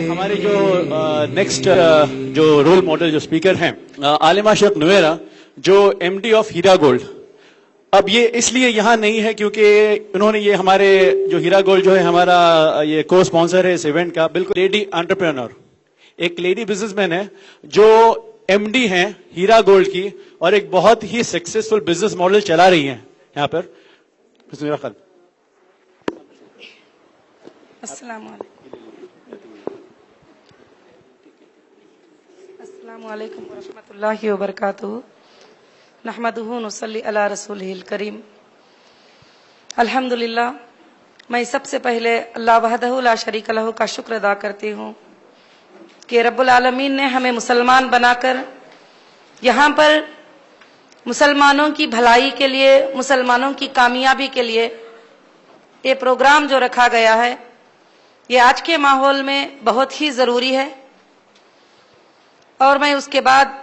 हमारे जो नेक्स्ट जो रोल मॉडल जो स्पीकर हैं आलिमा शेख नुवेरा जो एमडी ऑफ हीरा गोल्ड, अब ये इसलिए यहाँ नहीं है क्योंकि उन्होंने ये हमारे जो हीरा गोल्ड जो है हमारा ये को स्पॉन्सर है इस इवेंट का, बिल्कुल लेडी एंटरप्रेन्योर, एक लेडी बिजनेसमैन है जो एमडी हैं हीरा गोल्ड की और एक बहुत ही सक्सेसफुल बिजनेस मॉडल चला रही हैं यहाँ पर। अस्सलामु अलैकुम व रहमतुल्लाहि व बरकातुहू। नहमदुहू नुसल्ली अला रसूलिहिल करीम। अल्हम्दुलिल्लाह, मैं सबसे पहले अल्लाह वहदहू ला शरीक लहू का शुक्र अदा करती हूँ कि रब्बुल आलमीन ने हमें मुसलमान बनाकर यहाँ पर मुसलमानों की भलाई के लिए, मुसलमानों की कामयाबी के लिए ये प्रोग्राम जो रखा गया है, ये आज के माहौल में बहुत ही ज़रूरी है। और मैं उसके बाद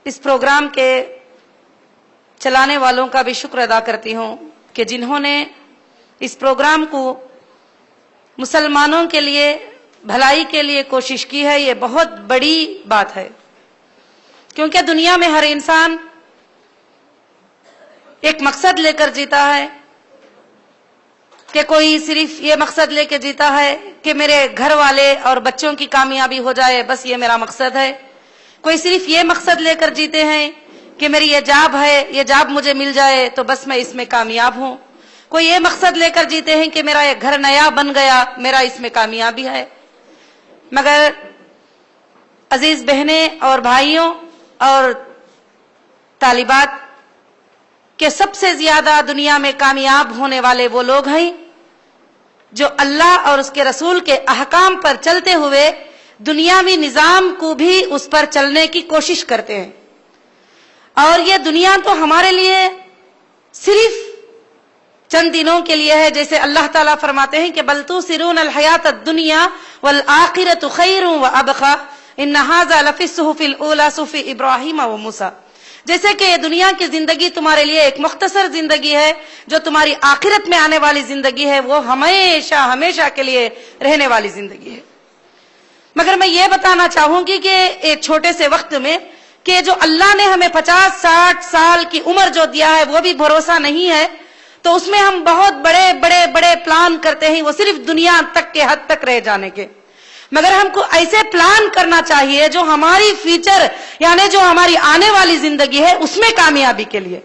इस प्रोग्राम के चलाने वालों का भी शुक्र अदा करती हूँ कि जिन्होंने इस प्रोग्राम को मुसलमानों के लिए, भलाई के लिए कोशिश की है। ये बहुत बड़ी बात है क्योंकि दुनिया में हर इंसान एक मकसद लेकर जीता है कि कोई सिर्फ ये मकसद लेकर जीता है कि मेरे घर वाले और बच्चों की कामयाबी हो जाए, बस ये मेरा मकसद है। कोई सिर्फ ये मकसद लेकर जीते हैं कि मेरी ये जॉब है, ये जॉब मुझे मिल जाए तो बस मैं इसमें कामयाब हूं। कोई ये मकसद लेकर जीते हैं कि मेरा ये घर नया बन गया, मेरा इसमें कामयाबी है। मगर अजीज बहनें और भाइयों और तालिबात के सबसे ज्यादा दुनिया में कामयाब होने वाले वो लोग हैं जो अल्लाह और उसके रसूल के अहकाम पर चलते हुए दुनियावी निजाम को भी उस पर चलने की कोशिश करते हैं। और ये दुनिया तो हमारे लिए सिर्फ चंद दिनों के लिए है, जैसे अल्लाह ताला फरमाते हैं कि बल तुसिरून अल हयात दुनिया वल आखिरतु खैरुन व अबका इन्न हाज़ा लफी सुहुफिल ऊला सुहुफि इब्राहीम व मूसा। जैसे कि ये दुनिया की जिंदगी तुम्हारे लिए एक मुख्तसर जिंदगी है, जो तुम्हारी आखिरत में आने वाली जिंदगी है वो हमेशा हमेशा के लिए रहने वाली जिंदगी है। मगर मैं ये बताना चाहूंगी कि एक छोटे से वक्त में कि जो अल्लाह ने हमें 50-60 साल की उम्र जो दिया है वो भी भरोसा नहीं है, तो उसमें हम बहुत बड़े बड़े बड़े प्लान करते हैं, वो सिर्फ दुनिया तक के हद तक रह जाने के। मगर हमको ऐसे प्लान करना चाहिए जो हमारी फ्यूचर यानी जो हमारी आने वाली जिंदगी है उसमें कामयाबी के लिए।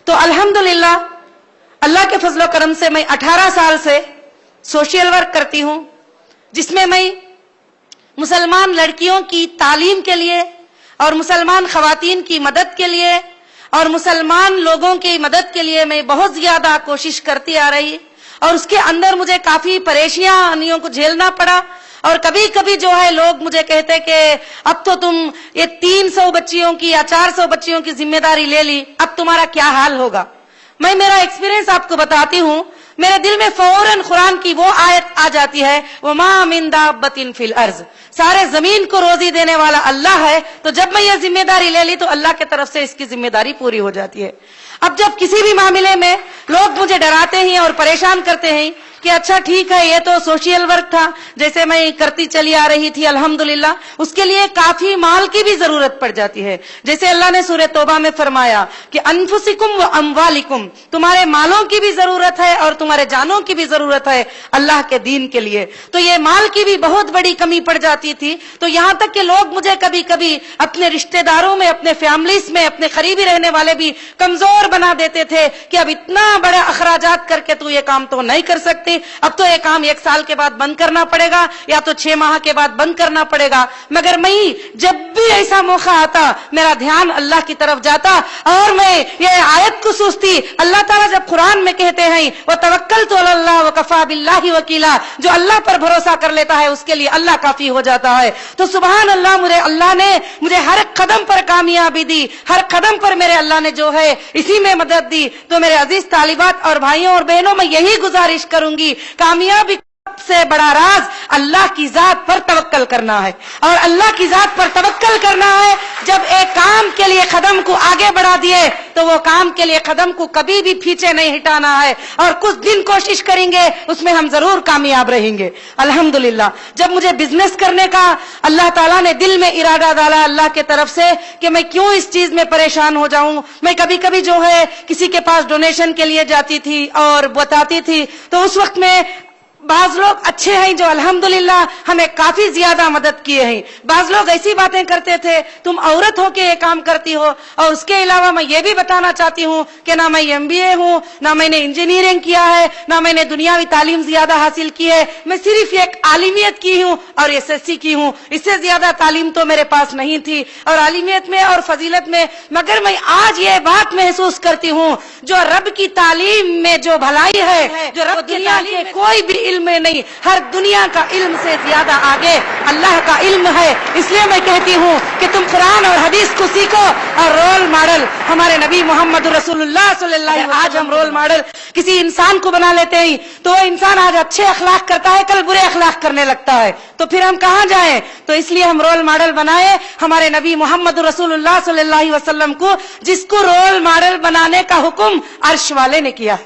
तो अल्हम्दुलिल्लाह, अल्लाह के फजलो करम से मैं 18 साल से सोशल वर्क करती हूं, जिसमें मैं मुसलमान लड़कियों की तालीम के लिए और मुसलमान खवातीन की मदद के लिए और मुसलमान लोगों की मदद के लिए मैं बहुत ज्यादा कोशिश करती आ रही। और उसके अंदर मुझे काफी परेशानियों को झेलना पड़ा। और कभी कभी जो है लोग मुझे कहते कि अब तो तुम ये 300 बच्चियों की या 400 बच्चियों की जिम्मेदारी ले ली, अब तुम्हारा क्या हाल होगा। मैं मेरा एक्सपीरियंस आपको बताती हूँ। मेरे दिल में फौरन कुरान की वो आयत आ जाती है, वमा मिन दाब्बतिन फिल अर्ज, सारे जमीन को रोजी देने वाला अल्लाह है। तो जब मैं ये जिम्मेदारी ले ली तो अल्लाह की तरफ से इसकी जिम्मेदारी पूरी हो जाती है। अब जब किसी भी मामले में लोग मुझे डराते हैं और परेशान करते हैं कि अच्छा ठीक है, ये तो सोशल वर्क था, जैसे मैं करती चली आ रही थी अल्हम्दुलिल्लाह, उसके लिए काफी माल की भी जरूरत पड़ जाती है। जैसे अल्लाह ने सूरह तौबा में फरमाया कि अनफुसिकुम व अमवालिकुम, तुम्हारे मालों की भी जरूरत है और तुम्हारे जानों की भी जरूरत है अल्लाह के दीन के लिए। तो ये माल की भी बहुत बड़ी कमी पड़ जाती थी। तो यहाँ तक कि लोग मुझे कभी कभी अपने रिश्तेदारों में, अपने फैमिलीज में, अपने करीबी रहने वाले भी कमजोर बना देते थे कि अब इतना बड़ा अखराजात करके तू ये काम तो नहीं कर सकती, अब तो ये काम 1 साल के बाद बंद करना पड़ेगा या तो 6 माह के बाद बंद करना पड़ेगा। मगर मैं जब भी ऐसा मौका आता मेरा ध्यान अल्लाह की तरफ जाता और मैं ये आयत को सोचती। अल्लाह ताला जब कुरान में कहते हैं वो तवक्कलतु अलल्लाह व कफा बिल्लाहि वकीला, जो अल्लाह पर भरोसा कर लेता है उसके लिए अल्लाह काफी हो जाता है। तो सुभान अल्लाह, मुझे अल्लाह ने मुझे हर कदम पर कामयाबी दी, हर कदम पर मेरे अल्लाह ने जो है इसी में मदद दी। तो मेरे अजीज तालिबात और भाइयों और बहनों, मैं यही गुजारिश करूंगी, कामयाबी सबसे बड़ा राज अल्लाह की जात पर तवक्कल करना है। और अल्लाह की जात पर तवक्कल करना है जब एक काम के लिए कदम को आगे बढ़ा दिए तो वो काम के लिए कदम को कभी भी पीछे नहीं हटाना है, और कुछ दिन कोशिश करेंगे उसमें हम जरूर कामयाब रहेंगे। अल्हम्दुलिल्लाह, जब मुझे बिजनेस करने का अल्लाह ताला ने दिल में इरादा डाला अल्लाह के तरफ से कि मैं क्यों इस चीज में परेशान हो जाऊं, मैं कभी कभी जो है किसी के पास डोनेशन के लिए जाती थी और बताती थी, तो उस वक्त में बाज लोग अच्छे हैं जो अल्हम्दुलिल्लाह हमें काफी ज्यादा मदद किए हैं। बाज लोग ऐसी बातें करते थे, तुम औरत हो के ये काम करती हो, और उसके अलावा मैं ये भी बताना चाहती हूँ कि ना मैं MBA हूँ, ना मैंने इंजीनियरिंग किया है, ना मैंने दुनियावी तालीम ज्यादा हासिल की है, मैं सिर्फ एक आलिमियत की हूँ और SSC की हूँ, इससे ज्यादा तालीम तो मेरे पास नहीं थी और आलिमियत में और फजीलत में। मगर मैं आज ये बात महसूस करती हूँ, जो रब की तालीम में जो भलाई है, जो रब दुनिया के कोई भी इल्म में नहीं, हर दुनिया का इल्म से ज्यादा आगे अल्लाह का इल्म है। इसलिए मैं कहती हूँ कि तुम कुरान और हदीस को सीखो और रोल मॉडल हमारे नबी मोहम्मद रसूलुल्लाह सल्लल्लाहु अलैहि वसल्लम। आज हम रोल मॉडल किसी इंसान को बना लेते हैं तो वो इंसान आज अच्छे अखलाक करता है, कल बुरे अखलाक करने लगता है, तो फिर हम कहाँ जाएं? तो इसलिए हम रोल मॉडल बनाए हमारे नबी मोहम्मद रसूलुल्लाह सल्लल्लाहु अलैहि वसल्लम को, जिसको रोल मॉडल बनाने का हुक्म अर्श वाले ने किया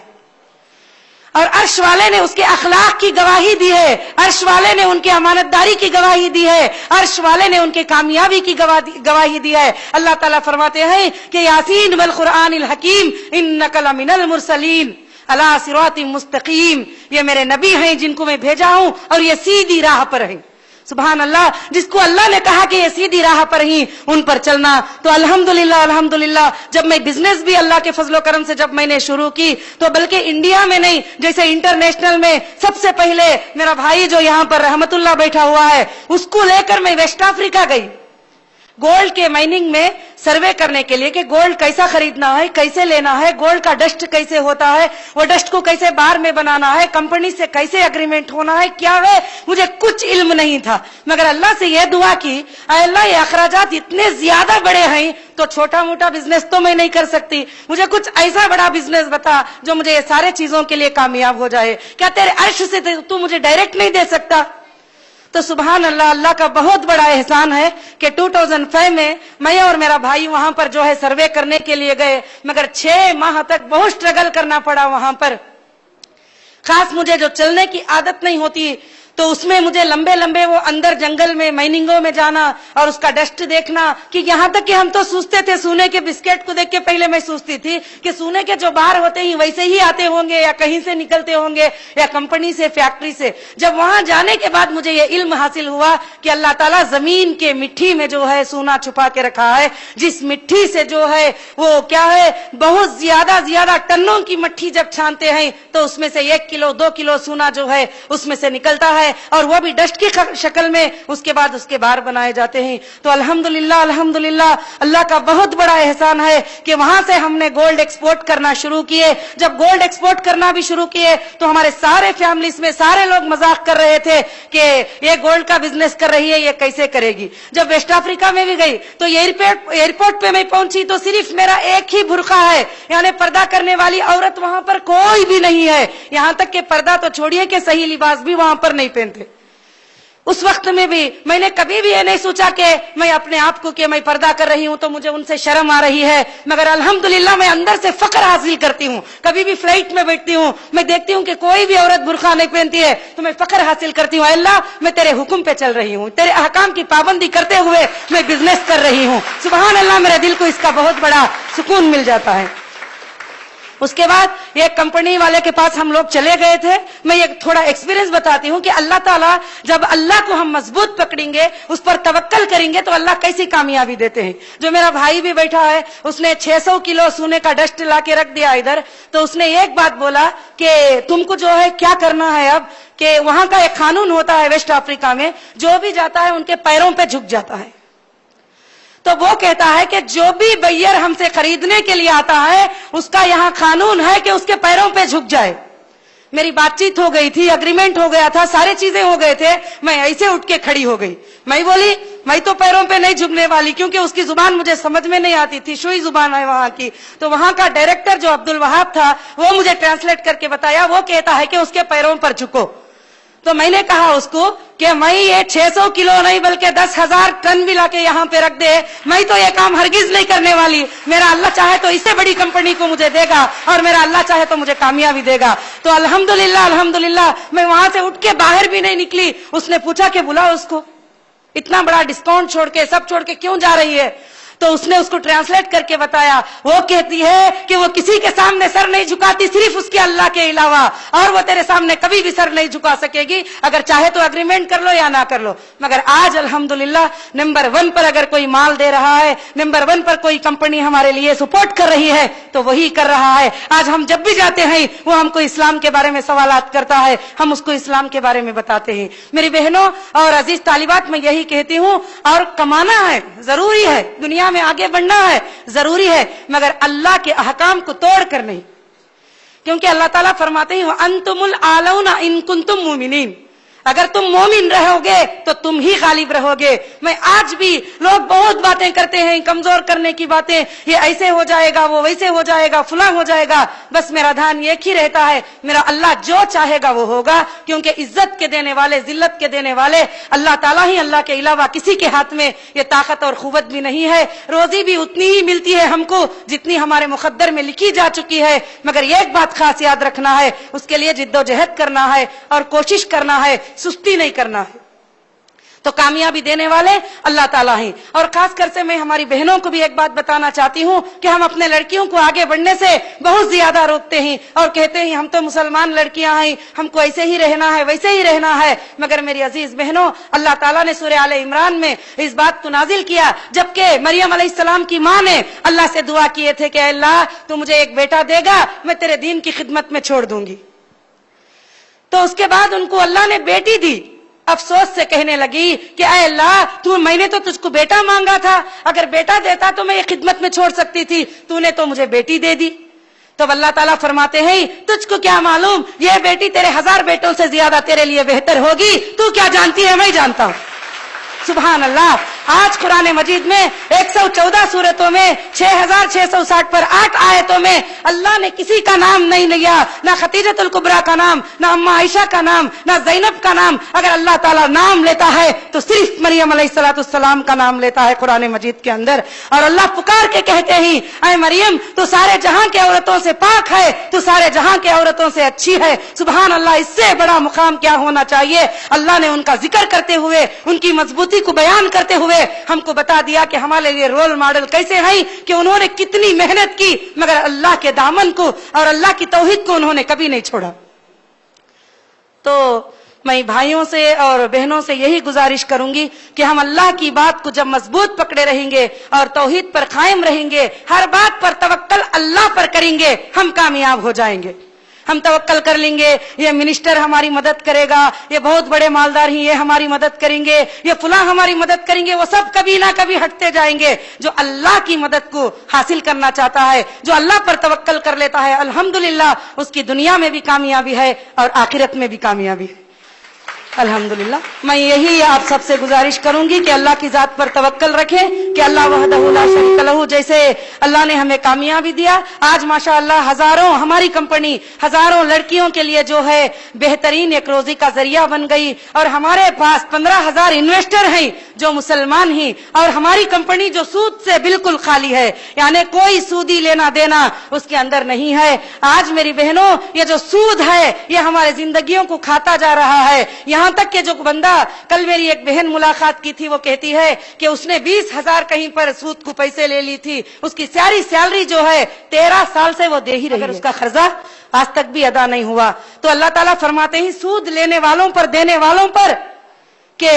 और अर्श वाले ने उसके अखलाक की गवाही दी है, अर्श वाले ने उनकी अमानतदारी की गवाही दी है, अर्श वाले ने उनके कामयाबी की गवाही दी है। अल्लाह ताला फरमाते हैं कि यासीन वल कुरआनिल हकीम इन्नका लमिनल मुरसलीन अला सिरातिम मुस्तकीम, ये मेरे नबी हैं जिनको मैं भेजा हूं और ये सीधी राह पर हैं। सुभान अल्लाह, जिसको अल्लाह ने कहा कि ये सीधी राह पर ही उन पर चलना। तो अल्हम्दुलिल्लाह अल्हम्दुलिल्लाह, जब मैं बिजनेस भी अल्लाह के फजलो करम से जब मैंने शुरू की तो बल्कि इंडिया में नहीं, जैसे इंटरनेशनल में सबसे पहले मेरा भाई जो यहाँ पर रहमतुल्लाह बैठा हुआ है उसको लेकर मैं वेस्ट अफ्रीका गई गोल्ड के माइनिंग में सर्वे करने के लिए कि गोल्ड कैसा खरीदना है, कैसे लेना है, गोल्ड का डस्ट कैसे होता है, वो डस्ट को कैसे बार में बनाना है, कंपनी से कैसे एग्रीमेंट होना है, क्या है, मुझे कुछ इल्म नहीं था। मगर अल्लाह से यह दुआ की, अल्लाह ये अखराजात इतने ज्यादा बड़े हैं तो छोटा मोटा बिजनेस तो मैं नहीं कर सकती, मुझे कुछ ऐसा बड़ा बिजनेस बता जो मुझे ये सारे चीजों के लिए कामयाब हो जाए। क्या तेरे अर्श से तू मुझे डायरेक्ट नहीं दे सकता? तो सुभान अल्लाह, अल्लाह का बहुत बड़ा एहसान है कि 2005 में मैं और मेरा भाई वहां पर जो है सर्वे करने के लिए गए, मगर 6 माह तक बहुत स्ट्रगल करना पड़ा वहां पर। खास मुझे जो चलने की आदत नहीं होती तो उसमें मुझे लंबे लंबे वो अंदर जंगल में माइनिंगों में जाना और उसका डस्ट देखना, कि यहाँ तक कि हम तो सोचते थे सोने के बिस्किट को देख के पहले मैं सोचती थी कि सोने के जो बाहर होते हैं वैसे ही आते होंगे या कहीं से निकलते होंगे या कंपनी से, फैक्ट्री से। जब वहां जाने के बाद मुझे ये इल्म हासिल हुआ कि अल्लाह ताला जमीन के मिट्टी में जो है सोना छुपा के रखा है, जिस मिट्टी से जो है वो क्या है बहुत ज्यादा टनों की मिट्टी जब छानते हैं तो उसमें से 1 किलो 2 किलो सोना जो है उसमें से निकलता है, और वो भी डस्ट की शक्ल में। उसके बाद उसके बार बनाए जाते हैं। तो अल्हम्दुलिल्लाह अल्हम्दुलिल्लाह, अल्लाह का बहुत बड़ा एहसान है कि वहां से हमने गोल्ड एक्सपोर्ट करना शुरू किए। जब गोल्ड एक्सपोर्ट करना भी शुरू किए तो हमारे सारे फैमिलीज में सारे लोग मजाक कर रहे थे कि ये गोल्ड का बिजनेस कर रही है, ये कैसे करेगी। जब वेस्ट अफ्रीका में भी गई तो एयरपोर्ट पे मैं पहुंची तो सिर्फ मेरा एक ही बुर्का है, यानी पर्दा करने वाली औरत वहां पर कोई भी नहीं है। यहां तक कि पर्दा तो छोड़िए कि सही लिबास भी वहां पर नहीं पहनते। उस वक्त में भी मैंने कभी भी ये नहीं सोचा कि मैं अपने आप को कि मैं पर्दा कर रही हूं तो मुझे उनसे शर्म आ रही है, मगर अल्हम्दुलिल्लाह मैं अंदर से फक्र हासिल करती हूं। कभी भी फ्लाइट में बैठती हूं, मैं देखती हूं कि कोई भी औरत बुर्का नहीं पहनती है तो मैं फक्र हासिल करती हूं, अल्लाह मैं तेरे हुक्म पे चल रही हूं, तेरे अहकाम की पाबंदी करते हुए मैं बिजनेस कर रही हूं। सुभान अल्लाह, मेरे दिल को इसका बहुत बड़ा सुकून मिल जाता है। उसके बाद एक कंपनी वाले के पास हम लोग चले गए थे। मैं एक थोड़ा एक्सपीरियंस बताती हूँ कि अल्लाह ताला जब अल्लाह को हम मजबूत पकड़ेंगे, उस पर तवक्कल करेंगे तो अल्लाह कैसी कामयाबी देते हैं। जो मेरा भाई भी बैठा है उसने 600 किलो सोने का डस्ट ला के रख दिया इधर, तो उसने एक बात बोला कि तुमको जो है क्या करना है अब, कि वहां का एक कानून होता है वेस्ट अफ्रीका में, जो भी जाता है उनके पैरों पे झुक जाता है। तो वो कहता है कि जो भी बैयर हमसे खरीदने के लिए आता है उसका यहाँ कानून है कि उसके पैरों पे झुक जाए। मेरी बातचीत हो गई थी, अग्रीमेंट हो गया था, सारे चीजें हो गए थे, मैं ऐसे उठ के खड़ी हो गई। मैं बोली मैं तो पैरों पे नहीं झुकने वाली, क्योंकि उसकी जुबान मुझे समझ में नहीं आती थी, शुई जुबान है वहां की। तो वहां का डायरेक्टर जो अब्दुल वहाब था वो मुझे ट्रांसलेट करके बताया, वो कहता है कि उसके पैरों पर झुको। تو میں نے کہا اس کو کہ میں یہ 600 کلو نہیں بلکہ 10,000 ٹن بھی لا کے یہاں پہ رکھ دے، میں تو یہ کام ہرگز نہیں کرنے والی، میرا اللہ چاہے تو اس سے بڑی کمپنی کو مجھے دے گا اور میرا اللہ چاہے تو مجھے کامیابی دے گا۔ تو الحمدللہ میں وہاں سے اٹھ کے باہر بھی نہیں نکلی۔ اس نے پوچھا کہ بلا اس کو، اتنا بڑا ڈسکاؤنٹ چھوڑ کے سب چھوڑ کے کیوں جا رہی ہے؟ تو اس نے اس کو ٹرانسلیٹ کر کے بتایا، وہ کہتی ہے کہ وہ کسی کے سامنے سر نہیں جھکاتی صرف اس کے اللہ کے علاوہ، اور وہ تیرے سامنے کبھی بھی سر نہیں جھکا سکے گی، اگر چاہے تو اگریمنٹ کر لو یا نہ کر لو۔ مگر آج الحمدللہ نمبر 1 پر اگر کوئی مال دے رہا ہے، نمبر 1 پر کوئی کمپنی ہمارے لیے سپورٹ کر رہی ہے تو وہی کر رہا ہے۔ آج ہم جب بھی جاتے ہیں وہ ہم کو اسلام کے بارے میں سوالات کرتا ہے، ہم اس کو اسلام کے بارے میں بتاتے ہیں۔ میری بہنوں اور عزیز طالبات، میں یہی کہتی ہوں، اور کمانا ہے ضروری ہے، دنیا میں آگے بڑھنا ہے ضروری ہے، مگر اللہ کے احکام کو توڑ کر نہیں، کیونکہ اللہ تعالیٰ فرماتے ہیں وَأَنْتُمُ الْأَعْلَوْنَ إِن كُنتُم مُؤْمِنِينَ، اگر تم مومن رہو گے تو تم ہی غالب رہو گے۔ میں آج بھی لوگ بہت باتیں کرتے ہیں، کمزور کرنے کی باتیں، یہ ایسے ہو جائے گا، وہ ویسے ہو جائے گا، فلاں ہو جائے گا، بس میرا دھیان ایک ہی رہتا ہے، میرا اللہ جو چاہے گا وہ ہوگا، کیونکہ عزت کے دینے والے، ذلت کے دینے والے اللہ تعالیٰ ہی، اللہ کے علاوہ کسی کے ہاتھ میں یہ طاقت اور قوت بھی نہیں ہے۔ روزی بھی اتنی ہی ملتی ہے ہم کو جتنی ہمارے مقدر میں لکھی جا چکی ہے، مگر ایک بات خاص یاد رکھنا ہے، اس کے لیے جد و جہد کرنا ہے اور کوشش کرنا ہے، سستی نہیں کرنا ہے۔ تو کامیابی دینے والے اللہ تعالیٰ ہیں۔ اور خاص کر سے میں ہماری بہنوں کو بھی ایک بات بتانا چاہتی ہوں کہ ہم اپنے لڑکیوں کو آگے بڑھنے سے بہت زیادہ روکتے ہیں اور کہتے ہیں ہم تو مسلمان لڑکیاں ہیں، ہم کو ایسے ہی رہنا ہے، ویسے ہی رہنا ہے۔ مگر میری عزیز بہنوں، اللہ تعالیٰ نے سورہ آل عمران میں اس بات کو نازل کیا جبکہ مریم علیہ السلام کی ماں نے اللہ سے دعا کیے تھے کہ اے اللہ تو مجھے ایک بیٹا دے گا، میں تیرے دین کی خدمت میں چھوڑ دوں گی۔ تو اس کے بعد ان کو اللہ نے بیٹی دی، افسوس سے کہنے لگی کہ اے اللہ میں نے تو تجھ کو بیٹا مانگا تھا، اگر بیٹا دیتا تو میں یہ خدمت میں چھوڑ سکتی تھی، تو نے تو مجھے بیٹی دے دی۔ تو اللہ تعالیٰ فرماتے ہیں تجھ کو کیا معلوم، یہ بیٹی تیرے 1000 بیٹوں سے زیادہ تیرے لیے بہتر ہوگی، تو کیا جانتی ہے، میں جانتا ہوں۔ سبحان اللہ۔ آج قرآن مجید میں 114 سورتوں میں 6660 پر 8 آیتوں میں اللہ نے کسی کا نام نہیں لیا، نہ خدیجۃ الکبریٰ کا نام، نہ اماں عائشہ کا نام، نہ زینب کا نام۔ اگر اللہ تعالیٰ نام لیتا ہے تو صرف مریم علیہ السلام کا نام لیتا ہے قرآن مجید کے اندر، اور اللہ پکار کے کہتے ہیں اے مریم تو سارے جہاں کے عورتوں سے پاک ہے، تو سارے جہاں کے عورتوں سے اچھی ہے۔ سبحان اللہ، اس سے بڑا مقام کیا ہونا چاہیے۔ اللہ نے ان کا ذکر کرتے ہوئے، ان کی مضبوطی کو بیان کرتے ہوئے ہم کو بتا دیا کہ ہمارے لیے رول ماڈل کیسے ہیں، کہ انہوں نے کتنی محنت کی مگر اللہ کے دامن کو اور اللہ کی توحید کو انہوں نے کبھی نہیں چھوڑا۔ تو میں بھائیوں سے اور بہنوں سے یہی گزارش کروں گی کہ ہم اللہ کی بات کو جب مضبوط پکڑے رہیں گے اور توحید پر قائم رہیں گے، ہر بات پر توکل اللہ پر کریں گے، ہم کامیاب ہو جائیں گے۔ ہم توکل کر لیں گے یہ منسٹر ہماری مدد کرے گا، یہ بہت بڑے مالدار ہیں یہ ہماری مدد کریں گے، یہ فلاں ہماری مدد کریں گے، وہ سب کبھی نہ کبھی ہٹتے جائیں گے۔ جو اللہ کی مدد کو حاصل کرنا چاہتا ہے، جو اللہ پر توکل کر لیتا ہے، الحمدللہ اس کی دنیا میں بھی کامیابی ہے اور آخرت میں بھی کامیابی ہے۔ الحمدللہ میں یہی آپ سب سے گزارش کروں گی کہ اللہ کی ذات پر توکل رکھیں کہ اللہ وحدہ لا شریک لہ، جیسے اللہ نے ہمیں کامیابی دیا، آج ماشاءاللہ ہزاروں ہماری کمپنی ہزاروں لڑکیوں کے لیے جو ہے بہترین ایک روزی کا ذریعہ بن گئی، اور ہمارے پاس 15,000 انویسٹر ہیں جو مسلمان ہیں، اور ہماری کمپنی جو سود سے بالکل خالی ہے، یعنی کوئی سودی لینا دینا اس کے اندر نہیں ہے۔ آج میری بہنوں یہ جو سود ہے یہ ہمارے زندگیوں کو کھاتا جا رہا ہے، یہاں تک کہ جو بندہ، کل میری ایک بہن ملاقات کی تھی، وہ کہتی ہے کہ اس نے 20,000 کہیں پر سود کو پیسے لے لی تھی، اس کی ساری سیلری جو ہے 13 سال سے وہ دے ہی رہی ہے، اس کا قرضہ آج تک بھی ادا نہیں ہوا۔ تو اللہ تعالیٰ فرماتے ہیں سود لینے والوں پر، دینے والوں پر، کہ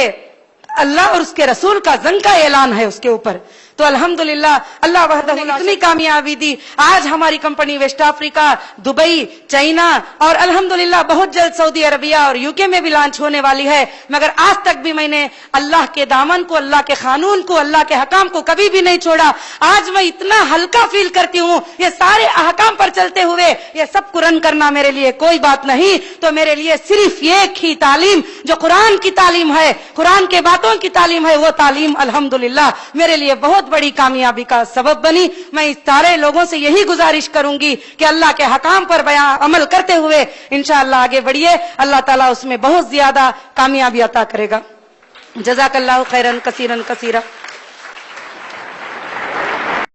اللہ اور اس کے رسول کا زنگ کا اعلان ہے اس کے اوپر۔ تو الحمدللہ اللہ وحدہ اتنی کامیابی دی، آج ہماری کمپنی ویسٹ افریقہ، دبئی، چائنا اور الحمدللہ بہت جلد سعودی عربیہ اور UK میں بھی لانچ ہونے والی ہے، مگر آج تک بھی میں نے اللہ کے دامن کو، اللہ کے قانون کو، اللہ کے حکام کو کبھی بھی نہیں چھوڑا۔ آج میں اتنا ہلکا فیل کرتی ہوں، یہ سارے احکام پر چلتے ہوئے یہ سب کو رن کرنا میرے لیے کوئی بات نہیں، تو میرے لیے صرف ایک ہی تعلیم جو قرآن کی تعلیم ہے، قرآن کے باتوں کی تعلیم ہے، وہ تعلیم الحمدللہ میرے لیے بہت بہت بڑی کامیابی کا سبب بنی. میں سارے لوگوں سے یہی گزارش کروں گی کہ اللہ کے حکام پر عمل کرتے ہوئے انشاءاللہ آگے بڑھیے. اللہ تعالیٰ اس میں بہت زیادہ کامیابی عطا کرے گا. جزاک اللہ خیرن کثیرن کثیرا.